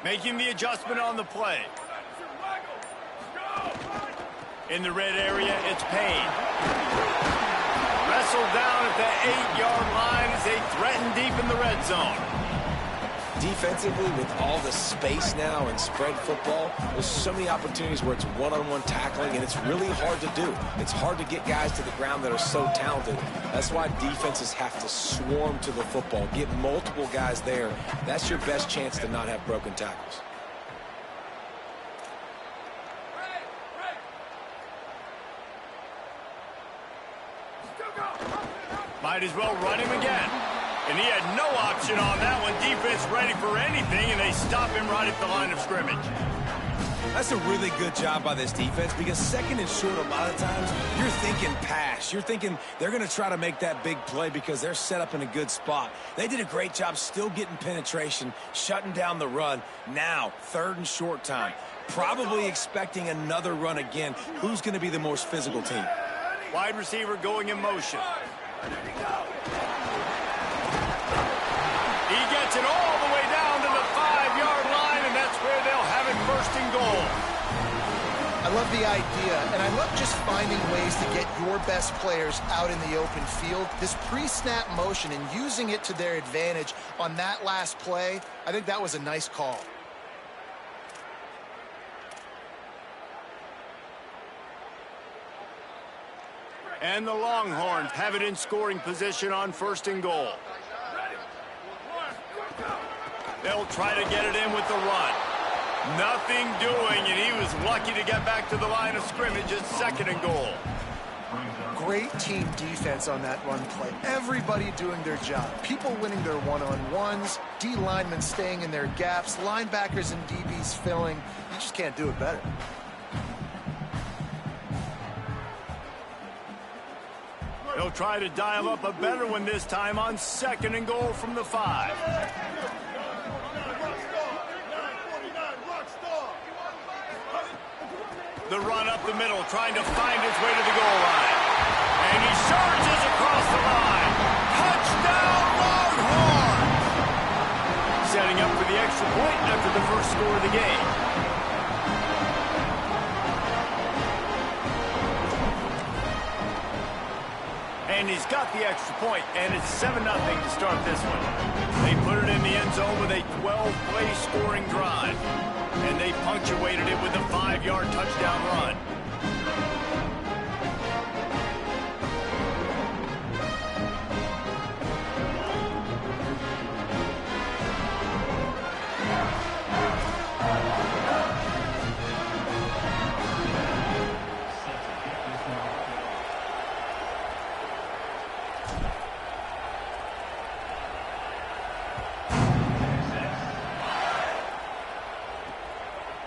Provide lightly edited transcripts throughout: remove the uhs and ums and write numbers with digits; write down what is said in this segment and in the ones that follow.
Making the adjustment on the play. In the red area, it's Payne. Wrestled down at the 8-yard line as they threaten deep in the red zone. Defensively, with all the space now and spread football, there's so many opportunities where it's one-on-one tackling, and it's really hard to do. It's hard to get guys to the ground that are so talented. That's why defenses have to swarm to the football, get multiple guys there. That's your best chance to not have broken tackles. Might as well run him again. And he had no option on that one. Defense ready for anything, and they stop him right at the line of scrimmage. That's a really good job by this defense, because second and short, a lot of times, you're thinking pass. You're thinking they're going to try to make that big play because they're set up in a good spot. They did a great job still getting penetration, shutting down the run. Now, third and short time. Probably expecting another run again. Who's going to be the most physical team? Wide receiver going in motion. He gets it all the way down to the 5-yard line, and that's where they'll have it first and goal. I love the idea, and I love just finding ways to get your best players out in the open field. This pre-snap motion and using it to their advantage on that last play, I think that was a nice call. And the Longhorns have it in scoring position on first and goal. They'll try to get it in with the run. Nothing doing, and he was lucky to get back to the line of scrimmage at second and goal. Great team defense on that run play. Everybody doing their job. People winning their one-on-ones, D linemen staying in their gaps, linebackers and DBs filling. You just can't do it better. They'll try to dial up a better one this time on second and goal from the 5. The run up the middle, trying to find his way to the goal line. And he surges across the line. Touchdown, Longhorns! Setting up for the extra point after the first score of the game. And he's got the extra point, and it's 7-0 to start this one. They put it in the end zone with a 12-play scoring drive. And they punctuated it with a 5-yard touchdown run.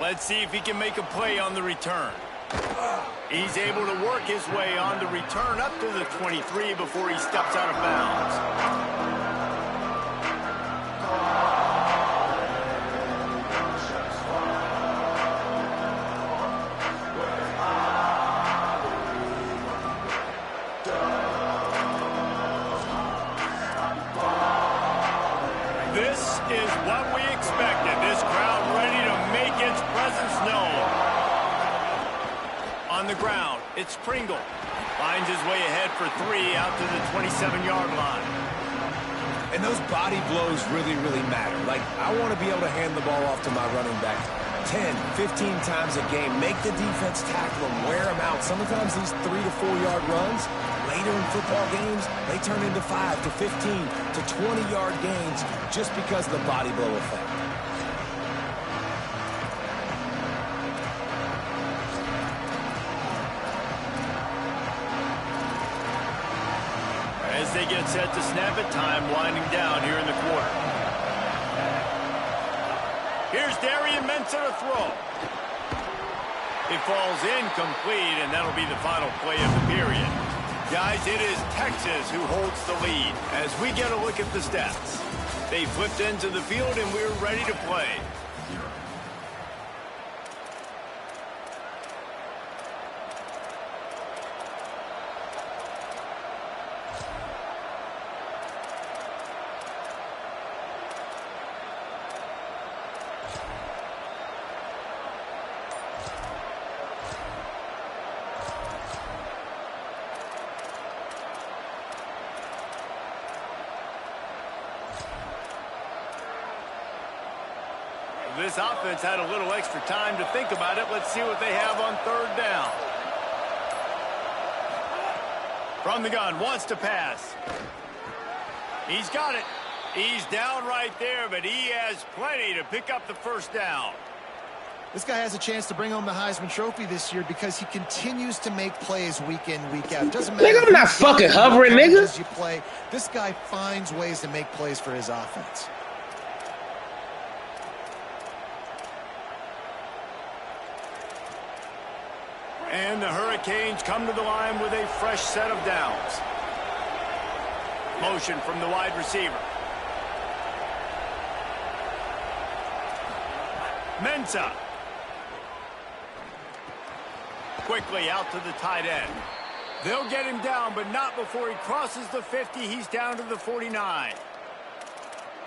Let's see if he can make a play on the return. He's able to work his way on the return up to the 23 before he steps out of bounds. This is what we expected. This crowd ready to make its presence known. On the ground, it's Pringle. Finds his way ahead for 3 out to the 27-yard line. And those body blows really, really matter. Like, I want to be able to hand the ball off to my running back 10, 15 times a game. Make the defense tackle them, wear them out. Sometimes these 3 to 4-yard runs, later in football games, they turn into 5 to 15 to 20-yard gains just because of the body blow effect. As they get set to snap it, time winding down here in the quarter. Here's Darian Mensah to throw. It falls incomplete, and that'll be the final play of the period. Guys, it is Texas who holds the lead as we get a look at the stats. They flipped into the field, and we're ready to play. this offense had a little extra time to think about it. Let's see what they have on third down. From the gun, wants to pass. He's got it. He's down right there, but he has plenty to pick up the first down. This guy has a chance to bring home the Heisman Trophy this year because he continues to make plays week in, week out. It doesn't matter. Nigga, I'm not fucking hovering, nigga. You play. This guy finds ways to make plays for his offense. And the Hurricanes come to the line with a fresh set of downs. Motion from the wide receiver. Mensah. Quickly out to the tight end. They'll get him down, but not before he crosses the 50. He's down to the 49.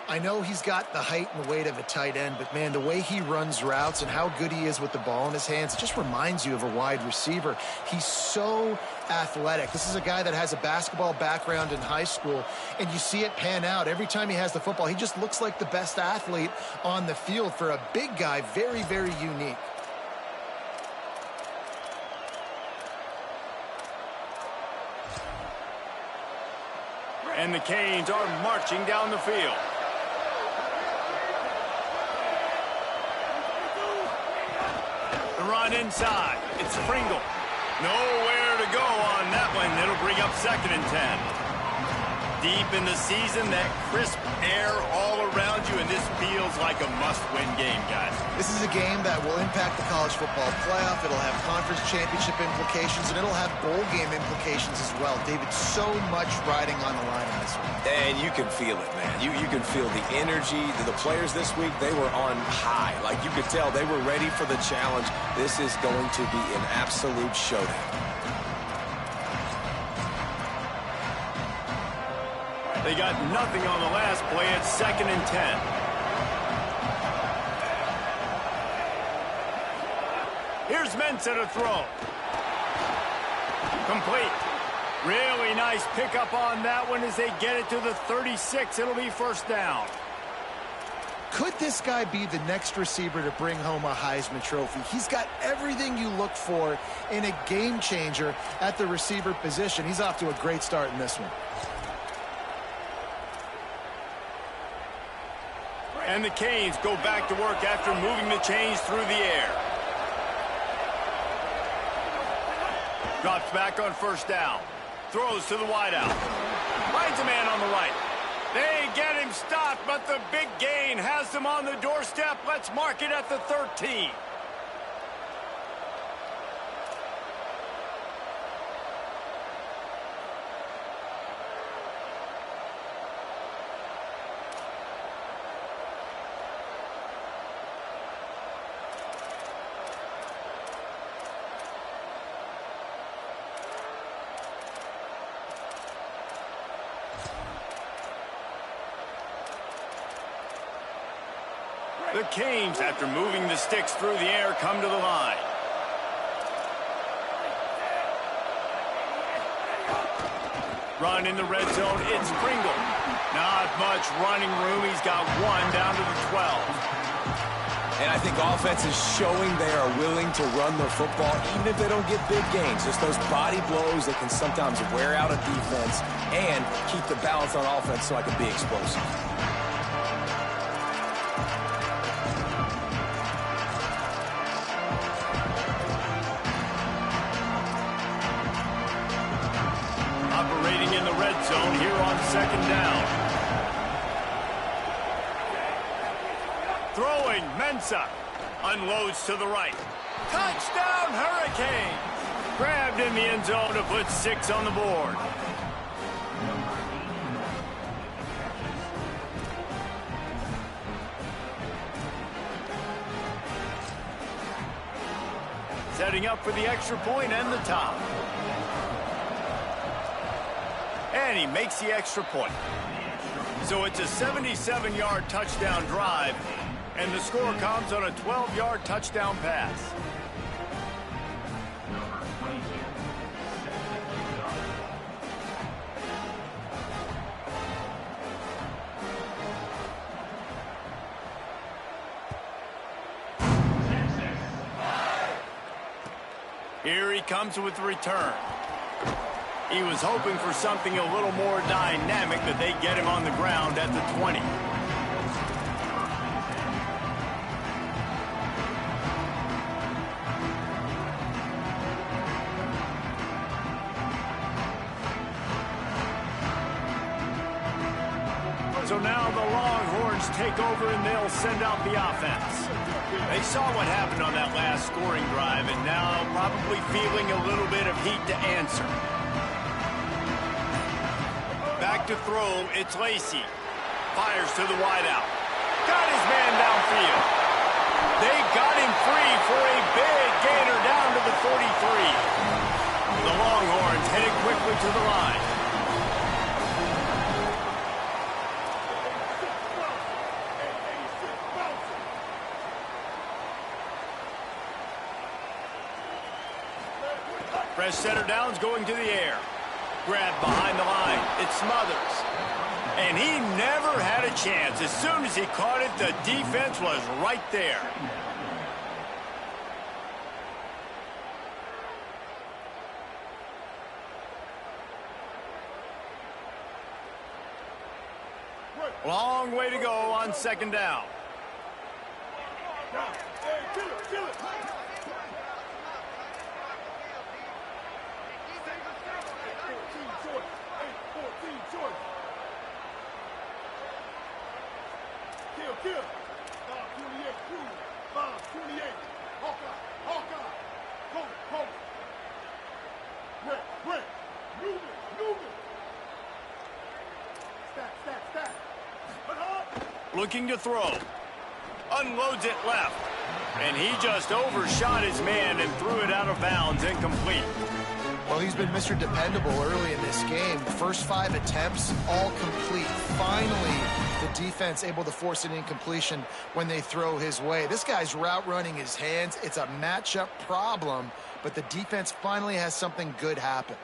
I know he's got the height and weight of a tight end, but, man, the way he runs routes and how good he is with the ball in his hands just reminds you of a wide receiver. He's so athletic. This is a guy that has a basketball background in high school, and you see it pan out. Every time he has the football, he just looks like the best athlete on the field. For a big guy, very, very unique. And the Canes are marching down the field. The run inside. It's Pringle. Nowhere to go on that one. It'll bring up 2nd and 10. Deep in the season, that crisp air all around you, and this feels like a must-win game, guys. This is a game that will impact the college football playoff. It'll have conference championship implications, and it'll have bowl game implications as well. David, so much riding on the line in this one. And you can feel it, man. You can feel the energy. The players this week, they were on high. Like, you could tell they were ready for the challenge. This is going to be an absolute showdown. They got nothing on the last play. It's 2nd and 10. Here's Mensah to throw. Complete. Really nice pickup on that one as they get it to the 36. It'll be first down. Could this guy be the next receiver to bring home a Heisman Trophy? He's got everything you look for in a game changer at the receiver position. He's off to a great start in this one. And the Canes go back to work after moving the chains through the air. Drops back on first down. Throws to the wideout. Finds a man on the right. They get him stopped, but the big gain has them on the doorstep. Let's mark it at the 13. The Canes, after moving the sticks through the air, come to the line. Run in the red zone. It's Pringle. Not much running room. He's got one down to the 12. And I think offense is showing they are willing to run the football, even if they don't get big gains. Just those body blows that can sometimes wear out a defense and keep the balance on offense so I can be explosive. Operating in the red zone here on 2nd down. Throwing, Mensah. Unloads to the right. Touchdown, Hurricanes! Grabbed in the end zone to put 6 on the board. Setting up for the extra point and the top. And he makes the extra point. So it's a 77-yard touchdown drive, and the score comes on a 12-yard touchdown pass. Here he comes with the return. He was hoping for something a little more dynamic, that they get him on the ground at the 20. So now the Longhorns take over and they'll send out the offense. They saw what happened on that last scoring drive and now probably feeling a little bit of heat to answer. Back to throw, it's Lacey. Fires to the wideout. Got his man downfield. They got him free for a big gainer down to the 43. The Longhorns headed quickly to the line. Fresh center downs going to the air. Grab behind the line. It's Smothers. And he never had a chance. As soon as he caught it, the defense was right there. Long way to go on second down. Looking to throw. Unloads it left. And he just overshot his man and threw it out of bounds, incomplete. Well, he's been Mr. Dependable early in this game. The first 5 attempts, all complete. Finally, the defense able to force an incompletion when they throw his way. This guy's route running his hands. It's a matchup problem, but the defense finally has something good happen.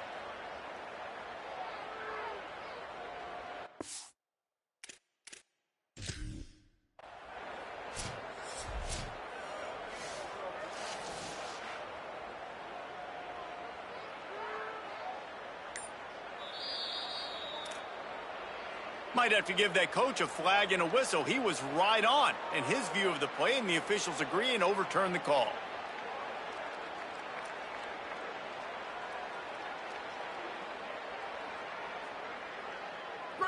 Might have to give that coach a flag and a whistle. He was right on in his view of the play, and the officials agree and overturn the call.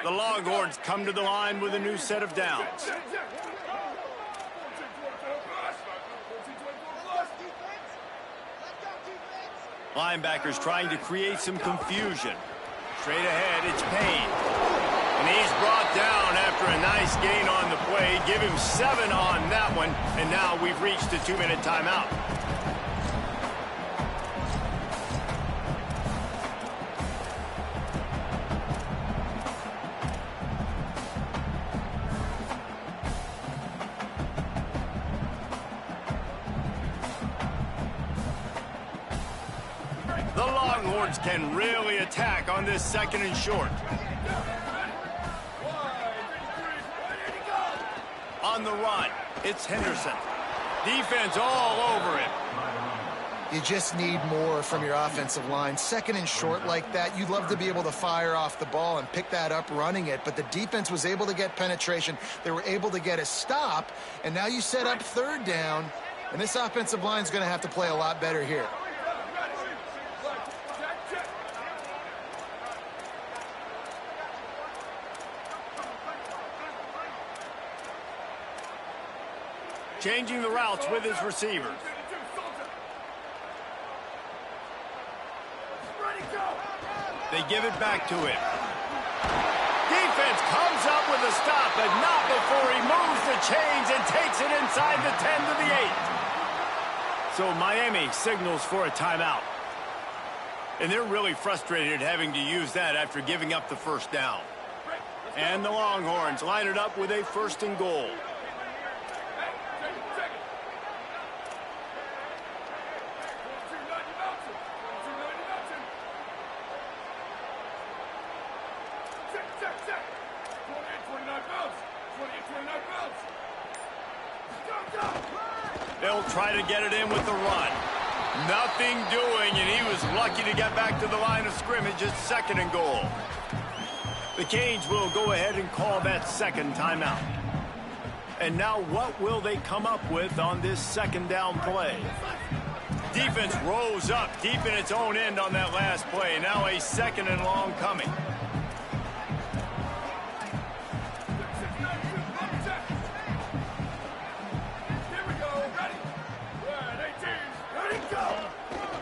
The Longhorns come to the line with a new set of downs. Linebackers trying to create some confusion. Straight ahead, it's Payne. And he's brought down after a nice gain on the play. Give him 7 on that one. And now we've reached a 2-minute timeout. The Longhorns can really attack on this 2nd and short. On the run, it's Henderson. Defense all over him. You just need more from your offensive line. 2nd and short like that, you'd love to be able to fire off the ball and pick that up running it, but the defense was able to get penetration. They were able to get a stop, and now you set up 3rd down, and this offensive line is going to have to play a lot better here. Changing the routes with his receivers. They give it back to him. Defense comes up with a stop, but not before he moves the chains and takes it inside the 10 to the 8. So Miami signals for a timeout. And they're really frustrated having to use that after giving up the 1st down. And the Longhorns line it up with a 1st and goal. They'll try to get it in with the run. Nothing doing, and he was lucky to get back to the line of scrimmage at 2nd and goal. The Canes will go ahead and call that second timeout. And now what will they come up with on this 2nd down play? Defense rose up deep in its own end on that last play. Now a 2nd and long coming.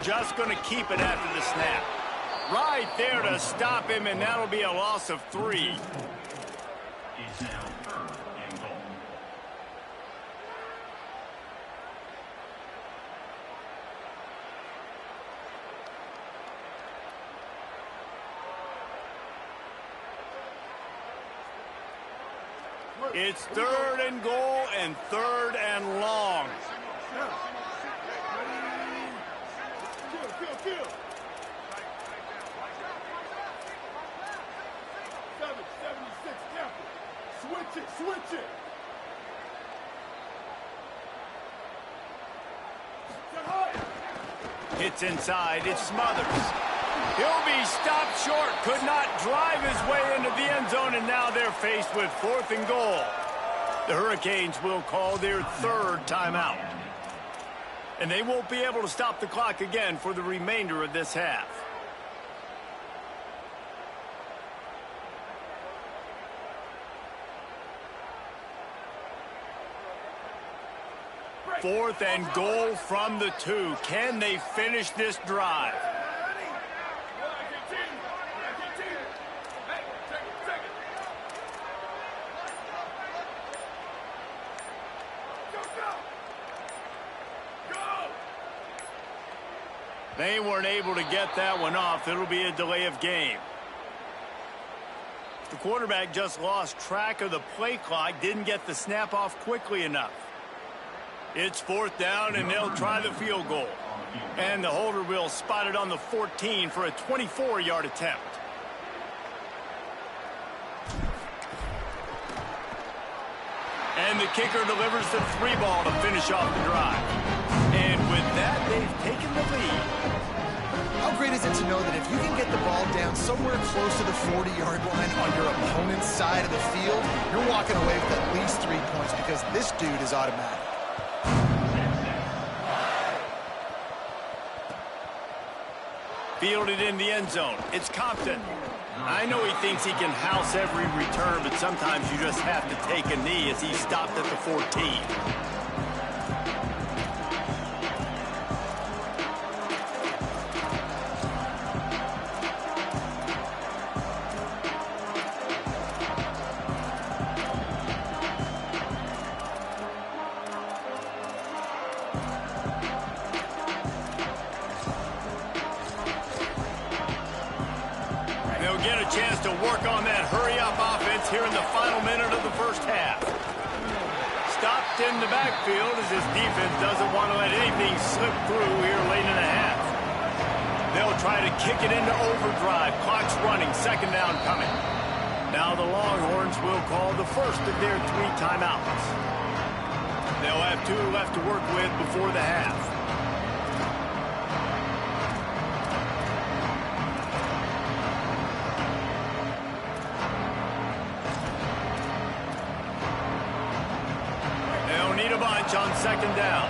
Just going to keep it after the snap. Right there to stop him, and that'll be a loss of 3. It's 3rd and goal and 3rd and long. Switch it. Hits inside, it smothers. He'll be stopped short, could not drive his way into the end zone, and now they're faced with 4th and goal. The Hurricanes will call their 3rd timeout. And they won't be able to stop the clock again for the remainder of this half. 4th and goal from the 2. Can they finish this drive? They weren't able to get that one off. It'll be a delay of game. The quarterback just lost track of the play clock, didn't get the snap off quickly enough. It's 4th down, and they'll try the field goal. And the holder will spot it on the 14 for a 24-yard attempt. And the kicker delivers the 3 ball to finish off the drive. And with that, they've taken the lead. How great is it to know that if you can get the ball down somewhere close to the 40-yard line on your opponent's side of the field, you're walking away with at least 3 points because this dude is automatic. Fielded in the end zone. It's Compton. I know he thinks he can house every return, but sometimes you just have to take a knee as he stopped at the 14. Chance to work on that hurry-up offense here in the final minute of the first half. Stopped in the backfield as his defense doesn't want to let anything slip through here late in the half. They'll try to kick it into overdrive. Clock's running, 2nd down coming. Now the Longhorns will call the first of their 3 timeouts. They'll have 2 left to work with before the half. Need a bunch on 2nd down.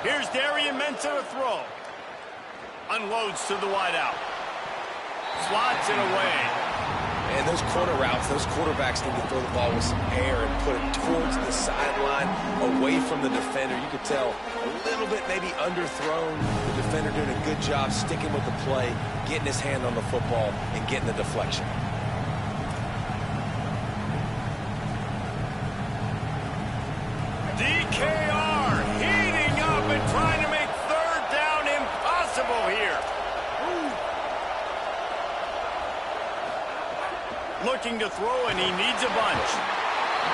Here's Darian Mensah to throw. Unloads to the wideout. Slots it away. And those corner routes, those quarterbacks need to throw the ball with some air and put it towards the sideline, away from the defender. You could tell a little bit maybe underthrown. The defender doing a good job sticking with the play, getting his hand on the football, and getting the deflection. DKR heating up and trying to make 3rd down impossible here. Looking to throw, and he needs a bunch.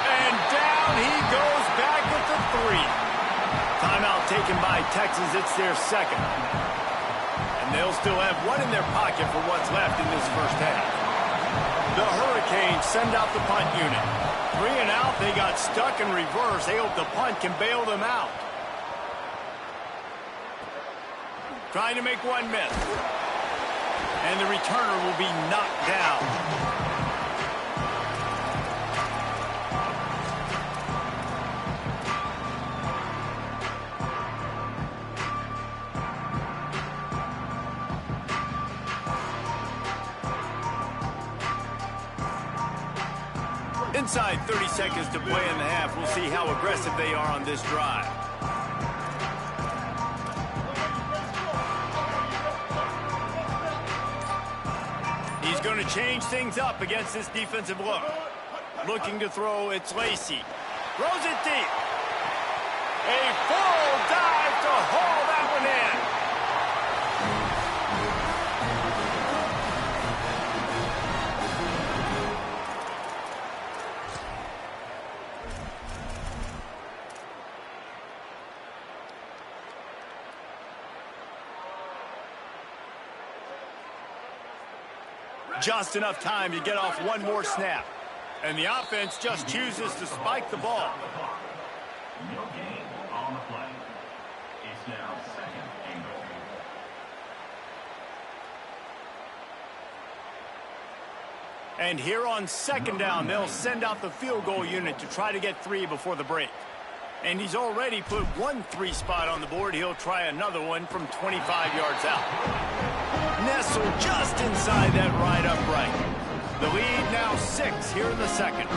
And down he goes back at the 3. Timeout taken by Texas. It's their 2nd. And they'll still have 1 in their pocket for what's left in this first half. The Hurricanes send out the punt unit. 3 and out, they got stuck in reverse. They hope the punt can bail them out. Trying to make one miss. And the returner will be knocked down. Inside 30 seconds to play in the half. We'll see how aggressive they are on this drive. He's going to change things up against this defensive look. Looking to throw, it's Lacey. Throws it deep. A full dive to haul that one in. Just enough time to get off one more snap. And the offense just chooses to spike the ball. No gain on the play. It's now second and goal. And here on second down, they'll send out the field goal unit to try to get 3 before the break. And he's already put 1 3 spot on the board. He'll try another one from 25 yards out. Nestled just inside that right upright. The lead now 6 here in the second.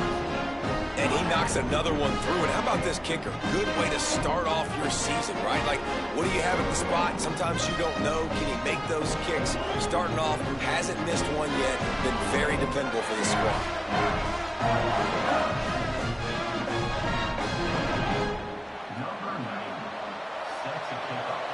And he knocks another one through. And how about this kicker? Good way to start off your season, right? Like, what do you have at the spot? Sometimes you don't know. Can he make those kicks? Starting off, hasn't missed one yet. Been very dependable for this squad. Number 9 sets a kickoff.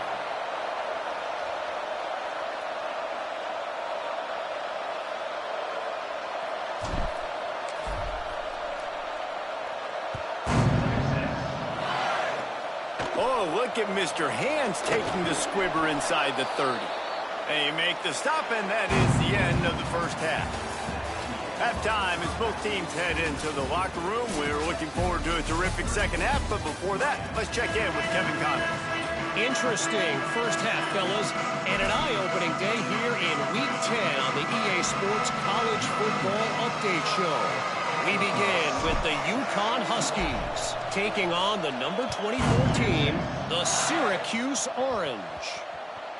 Oh, look at Mr. Hands taking the squibber inside the 30. They make the stop, and that is the end of the first half. Halftime as both teams head into the locker room. We're looking forward to a terrific second half, but before that, let's check in with Kevin Connors. Interesting first half, fellas, and an eye-opening day here in Week 10 on the EA Sports College Football Update Show. We begin with the UConn Huskies taking on the number 24 team, the Syracuse Orange.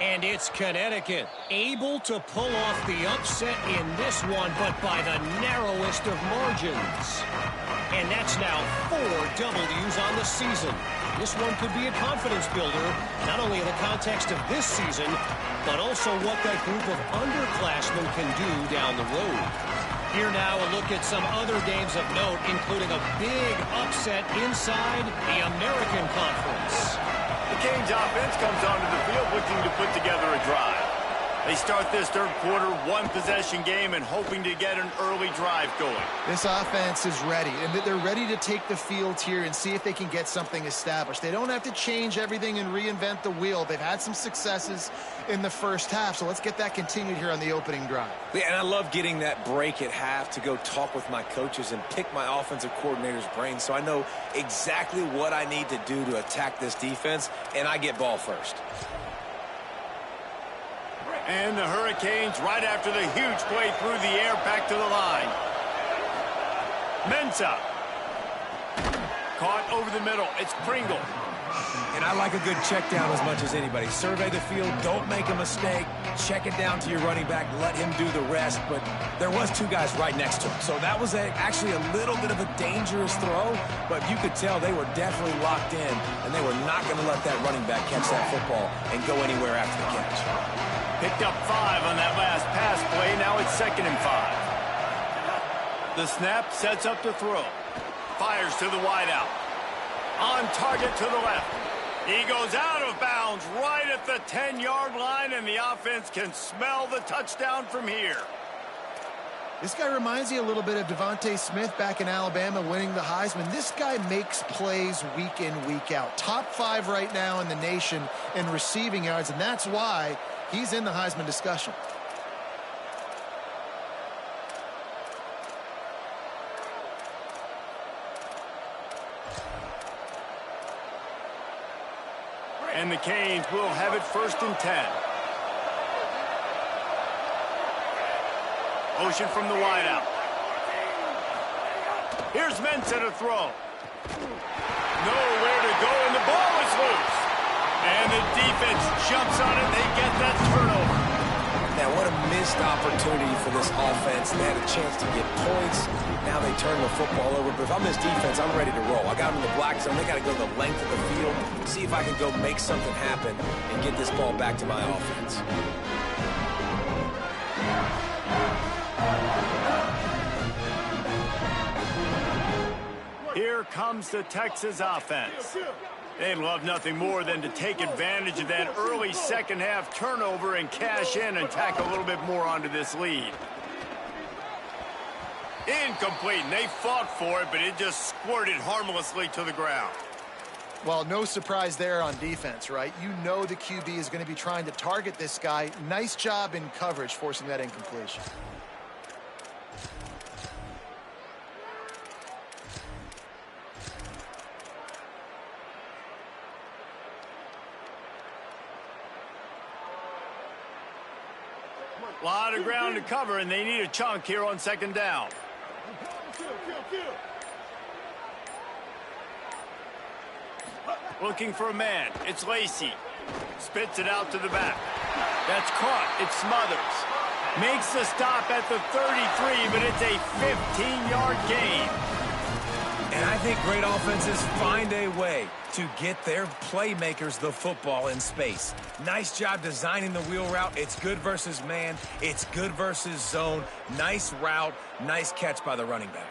And it's Connecticut, able to pull off the upset in this one, but by the narrowest of margins. And that's now 4 W's on the season. This one could be a confidence builder, not only in the context of this season, but also what that group of underclassmen can do down the road. Here now a look at some other games of note, including a big upset inside the American Conference. The Canes offense comes onto the field looking to put together a drive. They start this third quarter, 1-possession game, and hoping to get an early drive going. This offense is ready, and they're ready to take the field here and see if they can get something established. They don't have to change everything and reinvent the wheel. They've had some successes in the first half, so let's get that continued here on the opening drive. Yeah, and I love getting that break at half to go talk with my coaches and pick my offensive coordinator's brain so I know exactly what I need to do to attack this defense, and I get ball first. And the Hurricanes, right after the huge play through the air, back to the line. Mensah. Caught over the middle. It's Pringle. And I like a good check down as much as anybody. Survey the field, don't make a mistake, check it down to your running back, let him do the rest. But there was 2 guys right next to him. So that was actually a little bit of a dangerous throw, but you could tell they were definitely locked in, and they were not going to let that running back catch that football and go anywhere after the catch. Picked up 5 on that last pass play. Now it's 2nd and 5. The snap sets up the throw. Fires to the wideout. On target to the left. He goes out of bounds right at the 10-yard line, and the offense can smell the touchdown from here. This guy reminds you a little bit of Devontae Smith back in Alabama winning the Heisman. This guy makes plays week in, week out. Top 5 right now in the nation in receiving yards, and that's why he's in the Heisman discussion. And the Canes will have it 1st and 10. Motion from the wideout. Here's Mensah to throw. Nowhere to go, and the ball is loose. And the defense jumps on it. They get that turnover. Now, what a missed opportunity for this offense. They had a chance to get points. Now they turn the football over. But if I'm this defense, I'm ready to roll. I got them in the black zone. They got to go the length of the field, see if I can go make something happen and get this ball back to my offense. Here comes the Texas offense. They'd love nothing more than to take advantage of that early second half turnover and cash in and tack a little bit more onto this lead. Incomplete, and they fought for it, but it just squirted harmlessly to the ground. Well, no surprise there on defense, right? You know the QB is going to be trying to target this guy. Nice job in coverage, forcing that incompletion. A lot of ground to cover, and they need a chunk here on 2nd down. Looking for a man. It's Lacey. Spits it out to the back. That's caught. It Smothers. Makes the stop at the 33, but it's a 15-yard gain. And I think great offenses find a way to get their playmakers the football in space. Nice job designing the wheel route. It's good versus man. It's good versus zone. Nice route. Nice catch by the running back.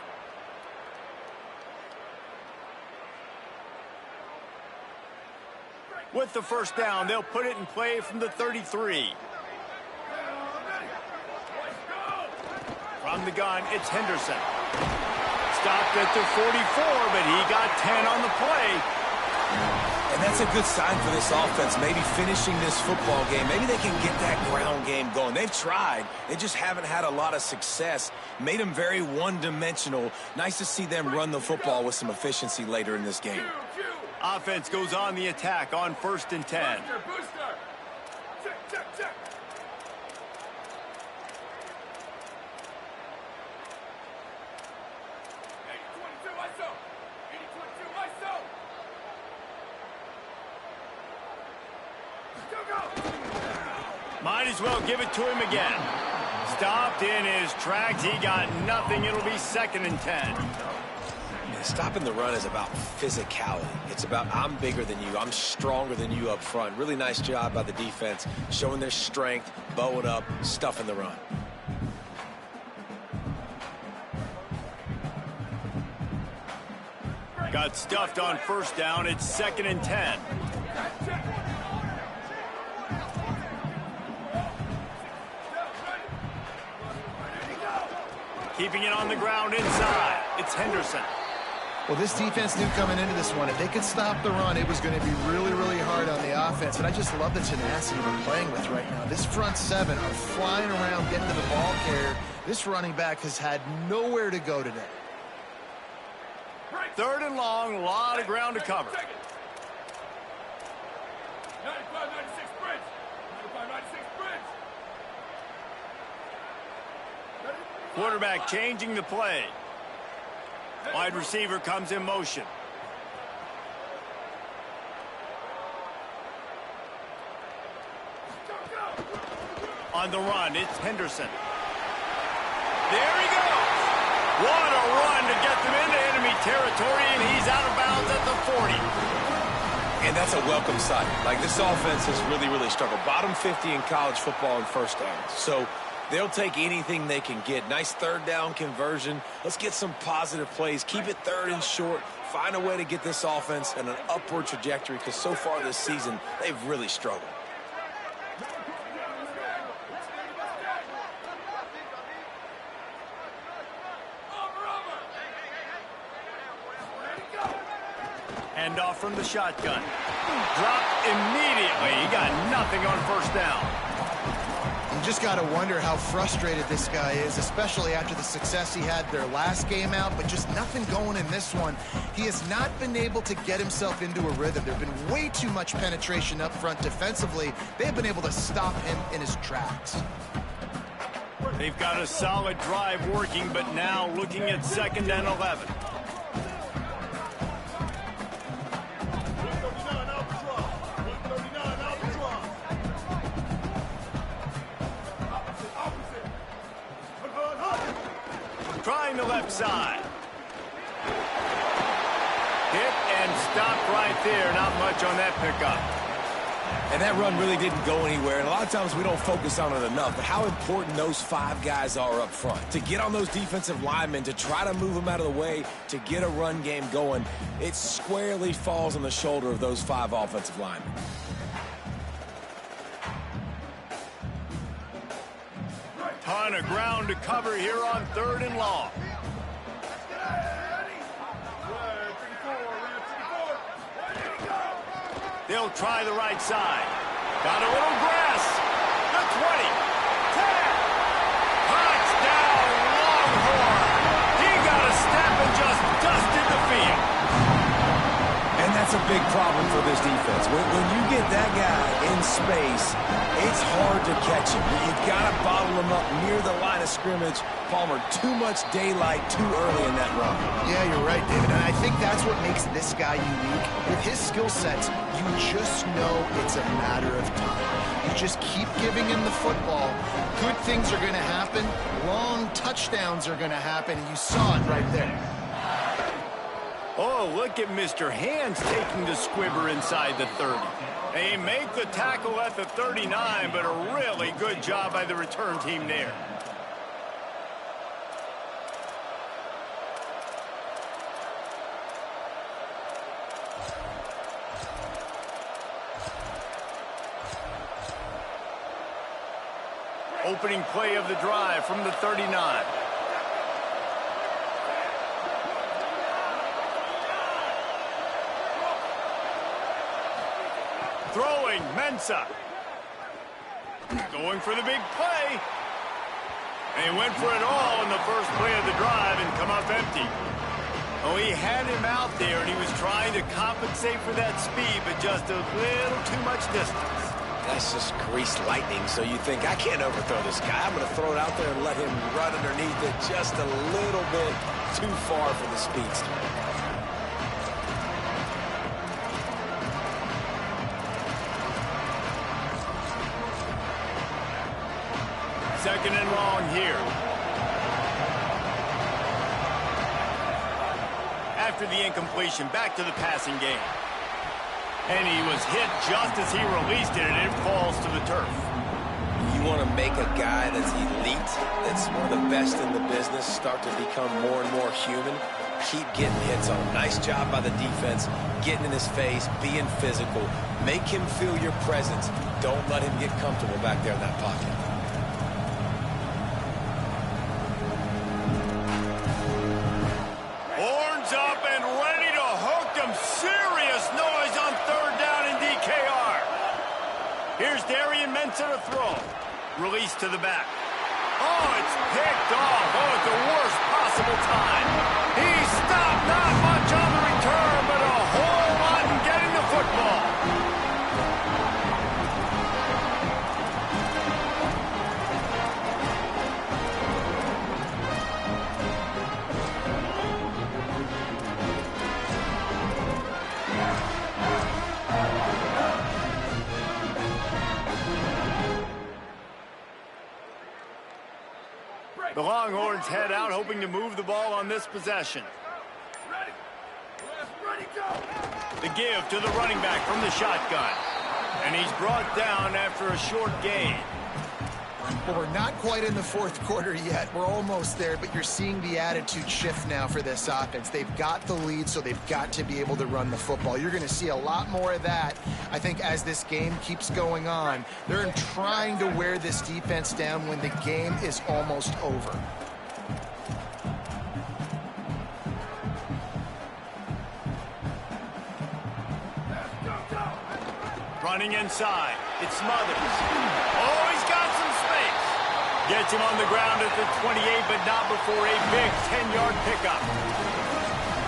With the 1st down, they'll put it in play from the 33. From the gun, it's Henderson. Stopped at the 44, but he got 10 on the play. And that's a good sign for this offense, maybe finishing this football game. Maybe they can get that ground game going. They've tried. They just haven't had a lot of success. Made them very one-dimensional. Nice to see them run the football with some efficiency later in this game. Offense goes on the attack on 1st and 10. Might as well give it to him again. Stopped in his tracks. He got nothing. It'll be 2nd and 10. Stopping the run is about physicality. It's about I'm bigger than you. I'm stronger than you up front. Really nice job by the defense, showing their strength, bowing up, stuffing the run. Got stuffed on 1st down. It's 2nd and 10. Keeping it on the ground inside. It's Henderson. Well, this defense knew coming into this one, if they could stop the run, it was going to be really, really hard on the offense. And I just love the tenacity we're playing with right now. This front 7 are flying around, getting to the ball carrier. This running back has had nowhere to go today. 3rd and long, a lot of ground to cover. 95-96 bridge. 95-96 bridge. Quarterback changing the play. Wide receiver comes in motion. On the run, it's Henderson. There he goes. What a run to get them into enemy territory, and he's out of bounds at the 40. And that's a welcome sight. Like, this offense has really, really struggled. Bottom 50 in college football in 1st downs. So they'll take anything they can get. Nice 3rd down conversion. Let's get some positive plays. Keep it 3rd and short. Find a way to get this offense in an upward trajectory, because so far this season, they've really struggled. Hand off from the shotgun. Dropped immediately. He got nothing on 1st down. You just got to wonder how frustrated this guy is, especially after the success he had their last game out, but just nothing going in this one. He has not been able to get himself into a rhythm. There have been way too much penetration up front defensively. They have been able to stop him in his tracks. They've got a solid drive working, but now looking at 2nd and 11. Trying the left side. Hit and stopped right there. Not much on that pickup. And that run really didn't go anywhere. And a lot of times we don't focus on it enough. But how important those 5 guys are up front. To get on those defensive linemen, to try to move them out of the way, to get a run game going, it squarely falls on the shoulder of those 5 offensive linemen. Ton of ground to cover here on 3rd and long. They'll try the right side. Got a little grass. The 20. 10. Touchdown, Longhorn. He got a step and just dusted the field. And that's a big problem for this defense. When you get that guy in space, it's hard to catch him. You've got to bottle him up near the line of scrimmage. Palmer, too much daylight too early in that run. Yeah, you're right, David. And I think that's what makes this guy unique. With his skill sets, you just know it's a matter of time. You just keep giving him the football. Good things are going to happen. Long touchdowns are going to happen. And you saw it right there. Oh, look at Mr. Hands taking the squibber inside the 30. They make the tackle at the 39, but a really good job by the return team there. Opening play of the drive from the 39. Throwing, Mensah. Going for the big play. And he went for it all in the first play of the drive and come up empty. Oh, he had him out there, and he was trying to compensate for that speed, but just a little too much distance. That's just greased lightning, so you think, I can't overthrow this guy. I'm going to throw it out there and let him run underneath it just a little bit too far for the speedster. Second and long here. After the incompletion, back to the passing game. And he was hit just as he released it, and it falls to the turf. You want to make a guy that's elite, that's one of the best in the business, start to become more and more human. Keep getting hits on him. Nice job by the defense, getting in his face, being physical. Make him feel your presence. Don't let him get comfortable back there in that pocket. Horns up and ready to hook them. Serious noise on 3rd down in DKR. Here's Darian Mensah to throw. Release to the back. Oh, it's picked off. Oh, at the worst possible time. He stopped, not much on the return, but a whole lot in getting the football. The Longhorns head out, hoping to move the ball on this possession. The give to the running back from the shotgun. And he's brought down after a short gain. Well, we're not quite in the 4th quarter yet. We're almost there, but you're seeing the attitude shift now for this offense. They've got the lead, so they've got to be able to run the football. You're going to see a lot more of that, I think, as this game keeps going on. They're trying to wear this defense down when the game is almost over. Running inside. It's Smothers. Oh, he's got some space. Gets him on the ground at the 28, but not before a big 10-yard pickup.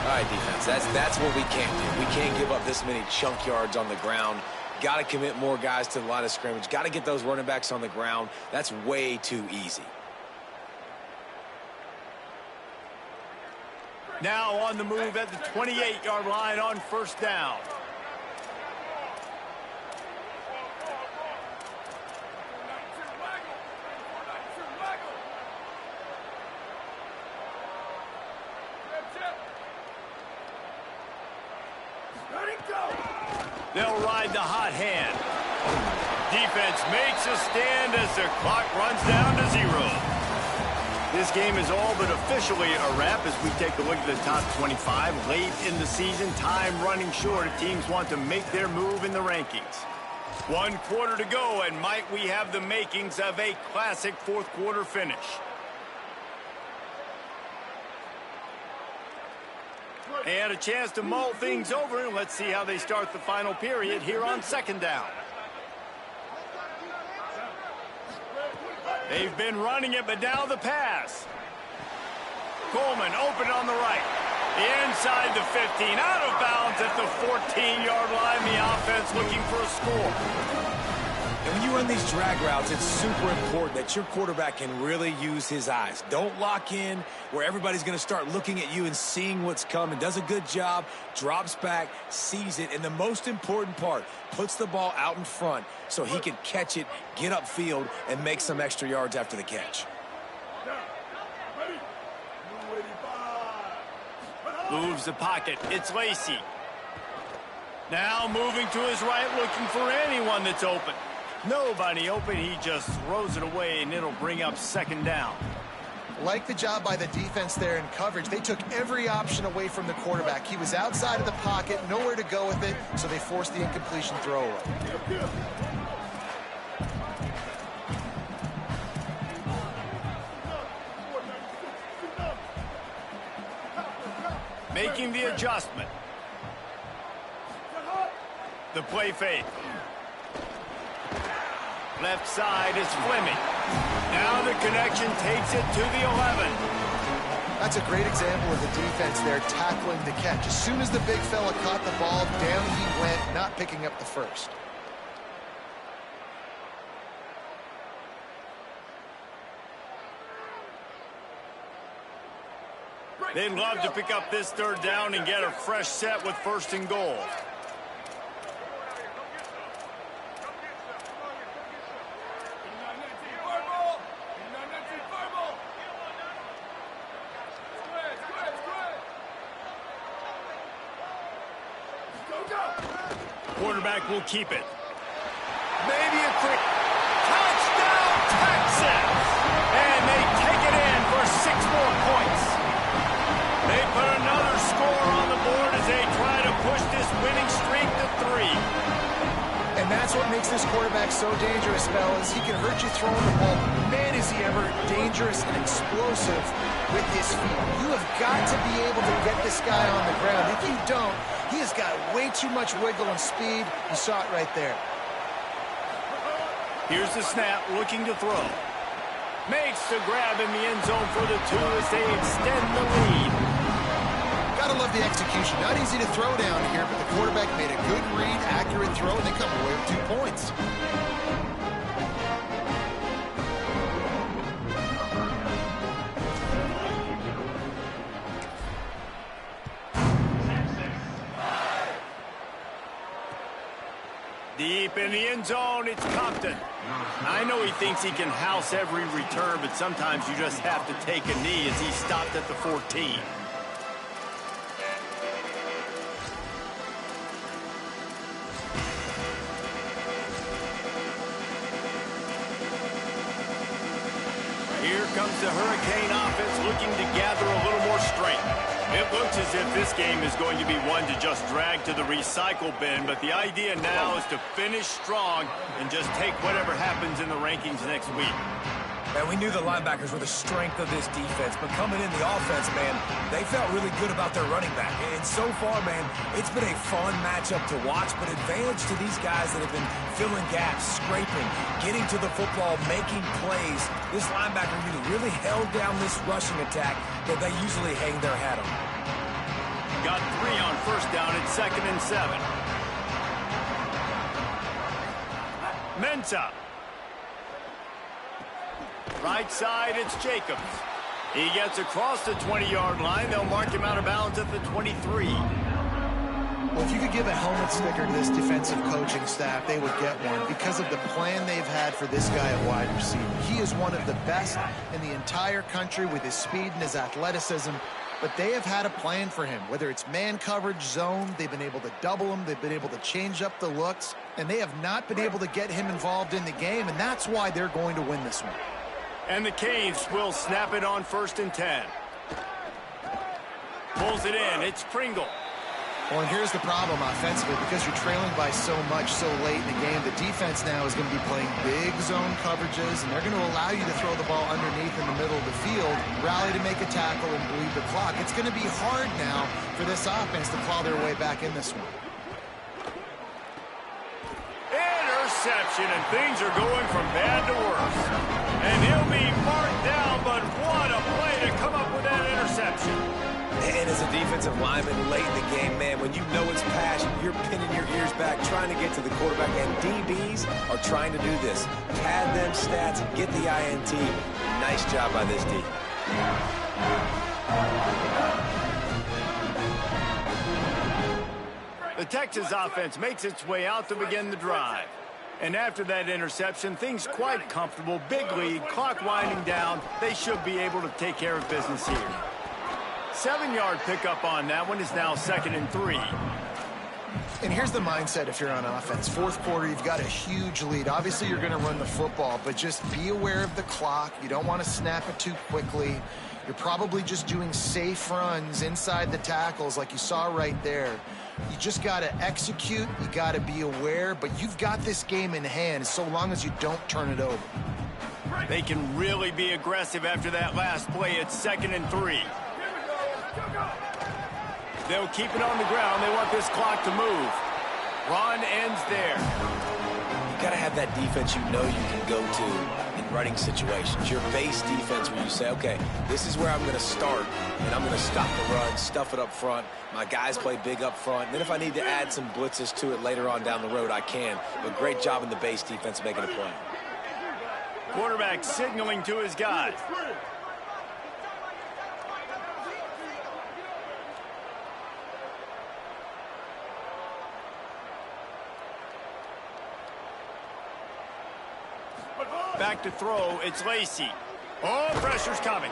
All right, defense, that's what we can't do. We can't give up this many chunk yards on the ground. Got to commit more guys to the line of scrimmage. Got to get those running backs on the ground. That's way too easy. Now on the move at the 28-yard line on first down. They'll ride the hot hand. Defense makes a stand as the clock runs down to 0. This game is all but officially a wrap as we take a look at the top 25. Late in the season, time running short if teams want to make their move in the rankings. 1 quarter to go, and might we have the makings of a classic fourth quarter finish. They had a chance to mull things over, and let's see how they start the final period here on second down. They've been running it, but now the pass. Coleman open on the right. Inside the 15, out of bounds at the 14-yard line. The offense looking for a score. And when you run these drag routes, it's super important that your quarterback can really use his eyes. Don't lock in where everybody's going to start looking at you and seeing what's coming. Does a good job, drops back, sees it, and the most important part, puts the ball out in front so he can catch it, get upfield, and make some extra yards after the catch. Moves the pocket. It's Lacy. Now moving to his right, looking for anyone that's open. Nobody open. He just throws it away, and it'll bring up second down. Like the job by the defense there in coverage. They took every option away from the quarterback. He was outside of the pocket, nowhere to go with it, so they forced the incompletion throwaway. Making the adjustment. The play fake. Left side is Fleming. Now the connection takes it to the 11. That's a great example of the defense there tackling the catch. As soon as the big fella caught the ball, down he went, not picking up the first. They'd love to pick up this third down and get a fresh set with first and goal. Quarterback will keep it. Maybe a quick touchdown, Texas! And they take it in for 6 more points. They put another score on the board as they try to push this winning streak to 3. And that's what makes this quarterback so dangerous, fellas. He can hurt you throwing the ball. Man, is he ever dangerous and explosive with his feet. You have got to be able to get this guy on the ground. If you don't, he has got way too much wiggle and speed. You saw it right there. Here's the snap, looking to throw. Makes the grab in the end zone for the 2 as they extend the lead. Gotta love the execution. Not easy to throw down here, but the quarterback made a good read, accurate throw, and they come away with 2 points. Deep in the end zone, it's Compton. I know he thinks he can house every return, but sometimes you just have to take a knee as he stopped at the 14. Here comes the Hurricane offense looking to gather a little more strength. It looks as if this game is going to be one to just drag to the recycle bin, but the idea now is to finish strong and just take whatever happens in the rankings next week. And we knew the linebackers were the strength of this defense, but coming in the offense, man, they felt really good about their running back. And so far, man, it's been a fun matchup to watch, but advantage to these guys that have been filling gaps, scraping, getting to the football, making plays. This linebacker unit really held down this rushing attack that they usually hang their hat on. Got 3 on first down at 2nd and 7. Mensah. Right side, it's Jacobs. He gets across the 20-yard line. They'll mark him out of bounds at the 23. Well, if you could give a helmet sticker to this defensive coaching staff, they would get one because of the plan they've had for this guy at wide receiver. He is one of the best in the entire country with his speed and his athleticism, but they have had a plan for him. Whether it's man coverage, zone, they've been able to double him, they've been able to change up the looks, and they have not been able to get him involved in the game, and that's why they're going to win this one. And the Canes will snap it on 1st and 10. Pulls it in. It's Pringle. Well, and here's the problem offensively. Because you're trailing by so much so late in the game, the defense now is going to be playing big zone coverages, and they're going to allow you to throw the ball underneath in the middle of the field, rally to make a tackle, and bleed the clock. It's going to be hard now for this offense to claw their way back in this one. Interception, and things are going from bad to worse. And he'll be marked down, but what a play to come up with that interception. And as a defensive lineman late in the game, man, when you know it's passion, you're pinning your ears back, trying to get to the quarterback, and DBs are trying to do this. Pad them stats, get the INT. Nice job by this D. The Texas offense makes its way out to begin the drive. And after that interception, things quite comfortable. Big lead, clock winding down. They should be able to take care of business here. 7-yard pickup on that one is now 2nd and 3. And here's the mindset if you're on offense. 4th quarter, you've got a huge lead. Obviously, you're going to run the football, but just be aware of the clock. You don't want to snap it too quickly. You're probably just doing safe runs inside the tackles like you saw right there. You just got to execute. You got to be aware, but you've got this game in hand so long as you don't turn it over. They can really be aggressive after that last play. It's 2nd and 3. They'll keep it on the ground. They want this clock to move. Run ends there. You got to have that defense you know you can go to in running situations. Your base defense where you say, okay, this is where I'm going to start, and I'm going to stop the run, stuff it up front. My guys play big up front. And then if I need to add some blitzes to it later on down the road, I can. But great job in the base defense making a play. Quarterback signaling to his guys. Back to throw, it's Lacey. Oh, pressure's coming.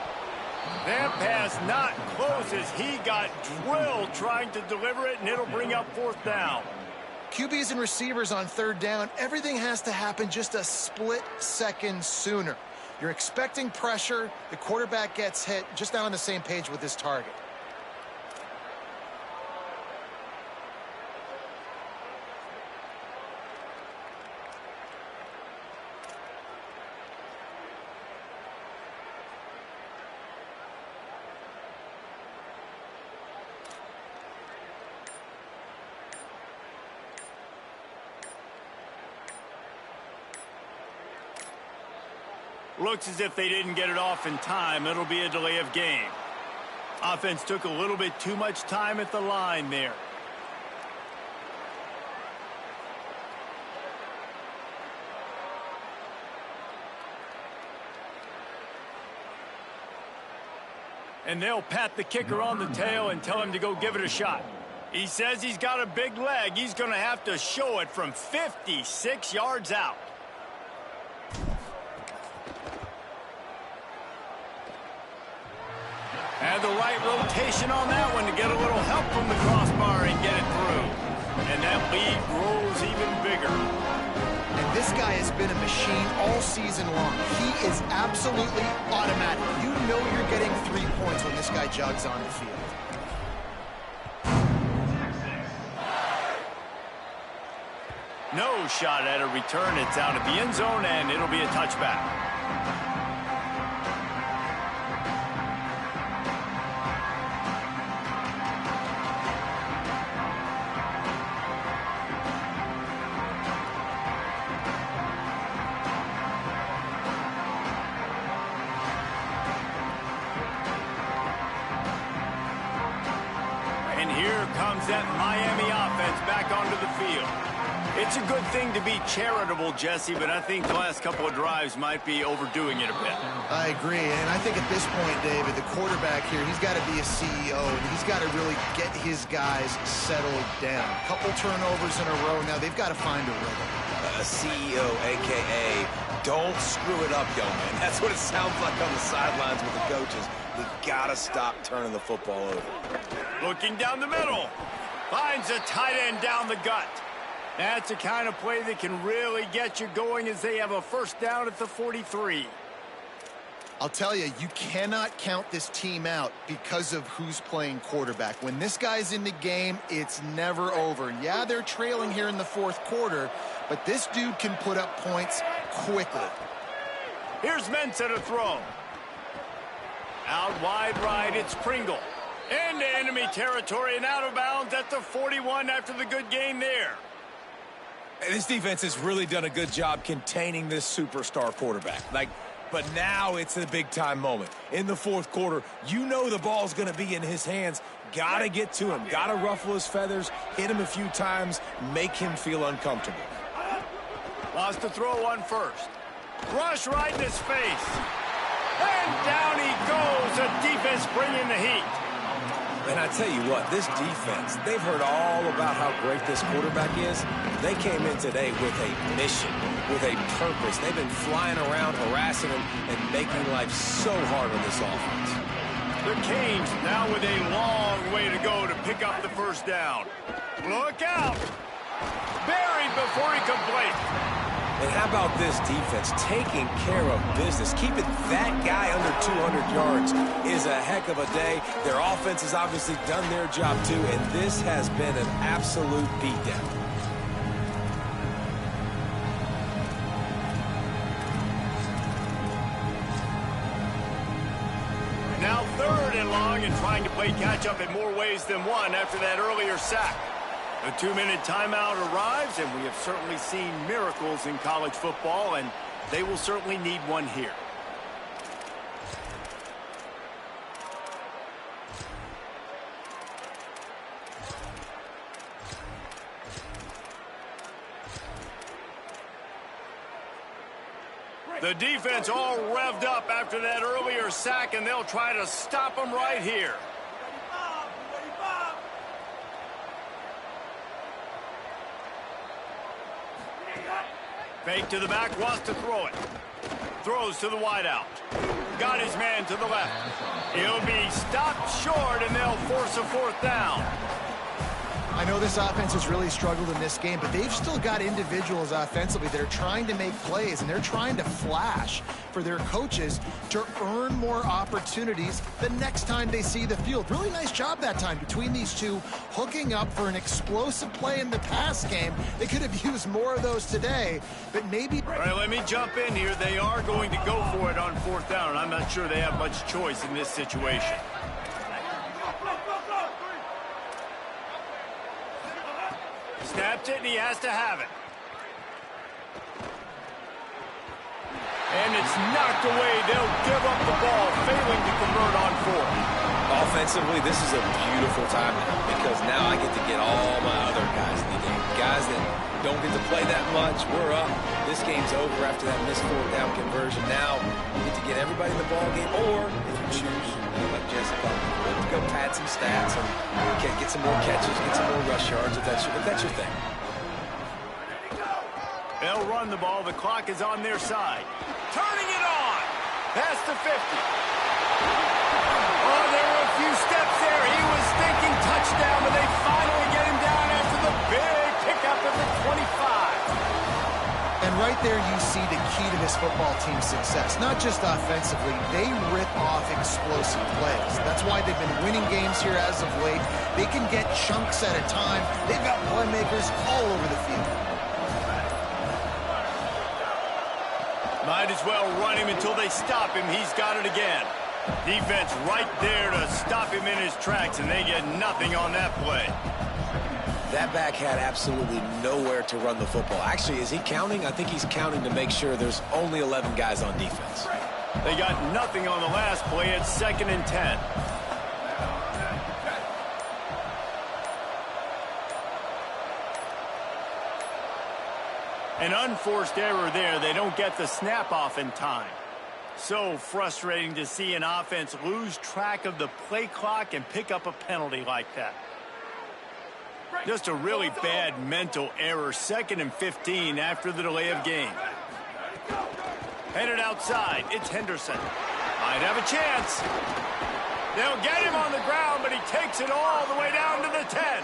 That pass not close as he got drilled trying to deliver it, and it'll bring up 4th down. QBs and receivers on 3rd down, everything has to happen just a split second sooner. You're expecting pressure, the quarterback gets hit, just not on the same page with his target. Looks as if they didn't get it off in time. It'll be a delay of game. Offense took a little bit too much time at the line there. And they'll pat the kicker on the tail and tell him to go give it a shot. He says he's got a big leg. He's going to have to show it from 56 yards out. Had the right rotation on that one to get a little help from the crossbar and get it through. And that lead grows even bigger. And this guy has been a machine all season long. He is absolutely automatic. You know you're getting 3 points when this guy jogs on the field. No shot at a return. It's out of the end zone, and it'll be a touchback. And here comes that Miami offense back onto the field. It's a good thing to be charitable, Jesse, but I think the last couple of drives might be overdoing it a bit. I agree, and I think at this point, David, the quarterback here, he's got to be a CEO, and he's got to really get his guys settled down. A couple turnovers in a row now. They've got to find a rhythm. A CEO, a.k.a. don't screw it up, young man. That's what it sounds like on the sidelines with the coaches. We got to stop turning the football over. Looking down the middle. Finds a tight end down the gut. That's the kind of play that can really get you going as they have a first down at the 43. I'll tell you, you cannot count this team out because of who's playing quarterback. When this guy's in the game, it's never over. Yeah, they're trailing here in the fourth quarter, but this dude can put up points quickly. Here's Mensah to throw. Out wide right, it's Pringle. Into enemy territory and out of bounds at the 41 after the good game there. This defense has really done a good job containing this superstar quarterback. But now it's a big-time moment. In the fourth quarter, you know the ball's going to be in his hands. Got to get to him. Got to ruffle his feathers, hit him a few times, make him feel uncomfortable. Lost the throw on first. Rush right in his face. And down he goes. The defense bringing the heat. And I tell you what, this defense, they've heard all about how great this quarterback is. They came in today with a mission, with a purpose. They've been flying around, harassing him, and making life so hard on this offense. The Canes now with a long way to go to pick up the first down. Look out! Buried before he could blink. And how about this defense taking care of business? Keeping that guy under 200 yards is a heck of a day. Their offense has obviously done their job too, and this has been an absolute beatdown. Now third and long and trying to play catch-up in more ways than one after that earlier sack. A 2-minute timeout arrives, and we have certainly seen miracles in college football, and they will certainly need one here. The defense all revved up after that earlier sack, and they'll try to stop them right here. Fake to the back, wants to throw it. Throws to the wideout. Got his man to the left. He'll be stopped short, and they'll force a fourth down. I know this offense has really struggled in this game, but they've still got individuals offensively that are trying to make plays, and they're trying to flash for their coaches to earn more opportunities the next time they see the field. Really nice job that time between these two, hooking up for an explosive play in the pass game. They could have used more of those today, but maybe... All right, let me jump in here. They are going to go for it on fourth down, and I'm not sure they have much choice in this situation. Snapped it, and he has to have it. And it's knocked away. They'll give up the ball, failing to convert on fourth. Offensively, this is a beautiful time because now I get to get all my other guys in the game. Guys that don't get to play that much, we're up. This game's over after that missed fourth down conversion. Now we get to get everybody in the ball game, or if you choose, like Jessica, to go pad some stats and get some more catches, get some more rush yards if that's your thing. They'll run the ball. The clock is on their side. Turning it on. Past the 50. Oh, there were a few steps there. He was thinking touchdown, but they finally get him down after the big pickup at the 25. And right there you see the key to this football team's success. Not just offensively, they rip off explosive plays. That's why they've been winning games here as of late. They can get chunks at a time. They've got playmakers all over the field. Might as well run him until they stop him. He's got it again. Defense right there to stop him in his tracks, and they get nothing on that play. That back had absolutely nowhere to run the football. Actually, is he counting? I think he's counting to make sure there's only 11 guys on defense. They got nothing on the last play. It's 2nd and 10. An unforced error there. They don't get the snap off in time. So frustrating to see an offense lose track of the play clock and pick up a penalty like that. Just a really bad mental error. 2nd and 15 after the delay of game. Headed outside. It's Henderson. Might have a chance. They'll get him on the ground, but he takes it all the way down to the 10.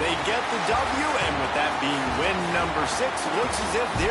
They get the W, and with that being win number 6, looks as if they're